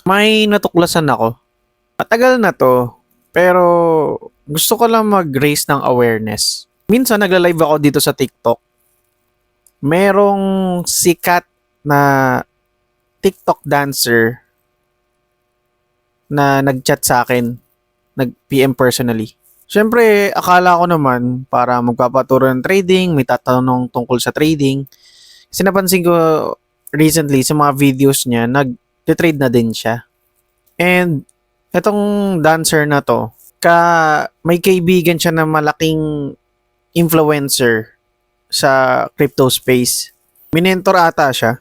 May natuklasan ako. Matagal na 'to, pero gusto ko lang mag-raise ng awareness. Minsan nagla-live ako dito sa TikTok. Merong sikat na TikTok dancer na nag-chat sa akin, nag-PM personally. Siyempre, akala ko naman para magpapaturo ng trading, may tatanong tungkol sa trading. Kasi napansin ko recently sa mga videos niya, nag-trade na din siya. And etong dancer na to, may kaibigan siya na malaking influencer sa crypto space. Minentor ata siya.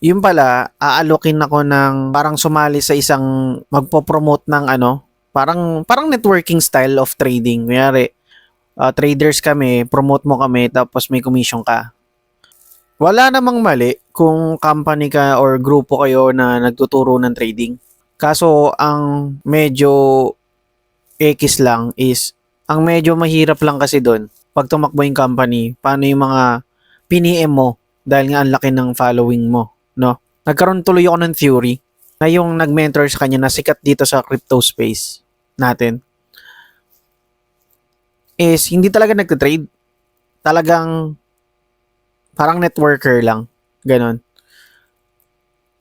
Yun pala, aalokin ako ng parang sumali sa isang magpo-promote ng parang networking style of trading. Kunyari, traders kami, promote mo kami, tapos may commission ka. Wala namang mali kung company ka or grupo kayo na nagtuturo ng trading. Kaso, ang medyo X lang is, ang medyo mahirap lang kasi doon, pag tumakbo yung company, paano yung mga PNM mo dahil nga ang laki ng following mo, no? Nagkaroon tuloy ako ng theory na yung nag-mentor sa kanya na sikat dito sa crypto space natin is hindi talaga nagte-trade. Talagang parang networker lang. Ganon.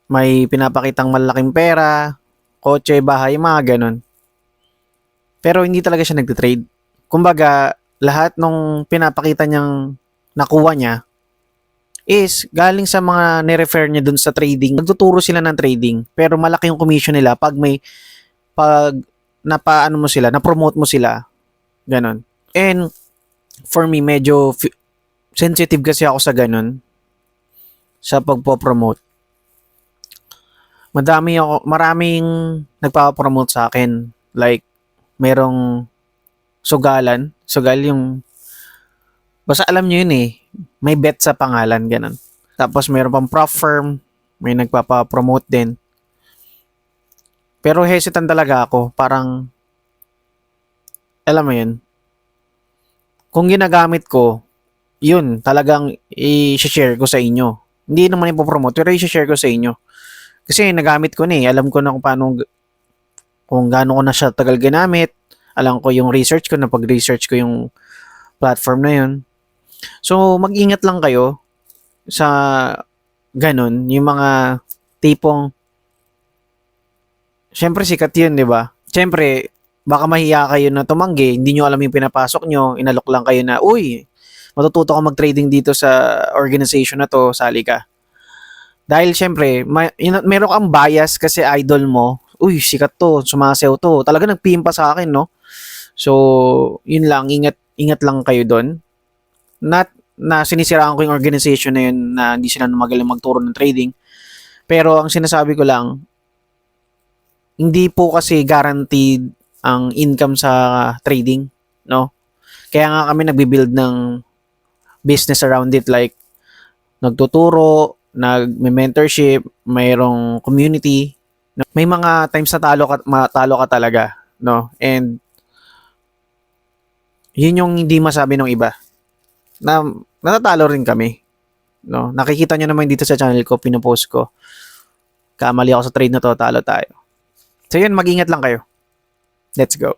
May pinapakitang malaking pera, kotse, bahay, mga ganon. Pero hindi talaga siya nagte-trade. Kumbaga, lahat nung pinapakita niyang nakuha niya is galing sa mga ni-refer niya dun sa trading. Nagtuturo sila ng trading, pero malaki yung commission nila pag napaano mo sila, na-promote mo sila. Ganon. And for me, medyo sensitive kasi ako sa ganon, sa pagpo-promote. Maraming nagpa-promote sa akin. Like, merong sugal yung, basta alam nyo yun eh, may bet sa pangalan, ganun. Tapos meron pang prop firm, may nagpapa-promote din. Pero hesitant talaga ako, parang, alam mo yun, kung ginagamit ko, yun, talagang i-share ko sa inyo. Hindi naman ipopromote, pero i-share ko sa inyo. Kasi nagamit ko na eh, alam ko na kung gaano ko na siya tagal ginamit, alam ko yung research ko, napag-research ko yung platform na yun. So, mag-ingat lang kayo sa ganun, yung mga tipong, syempre sikat yun, di ba? Syempre, baka mahiya kayo na tumanggi, hindi nyo alam yung pinapasok nyo, inalok lang kayo na, uy, matututo ka mag-trading dito sa organization na to, sali ka. Dahil syempre, meron kang bias kasi idol mo, uy, sikat to, sumasayaw to, talaga nagpimpa sa akin, no? So, yun lang, ingat lang kayo doon. Not na sinisiraan ko yung organization na yun na hindi sila magaling magturo ng trading. Pero ang sinasabi ko lang, hindi po kasi guaranteed ang income sa trading, no? Kaya nga kami nagbi-build ng business around it, like nagtuturo, nag-mentorship, mayroong community. May mga times na talo ka talaga, no? And yun yung hindi masabi ng iba. Na natatalo rin kami, no? Nakikita nyo naman dito sa channel ko, pinopost ko. Kamali ako sa trade na to, talo tayo. So yun, mag-ingat lang kayo. Let's go.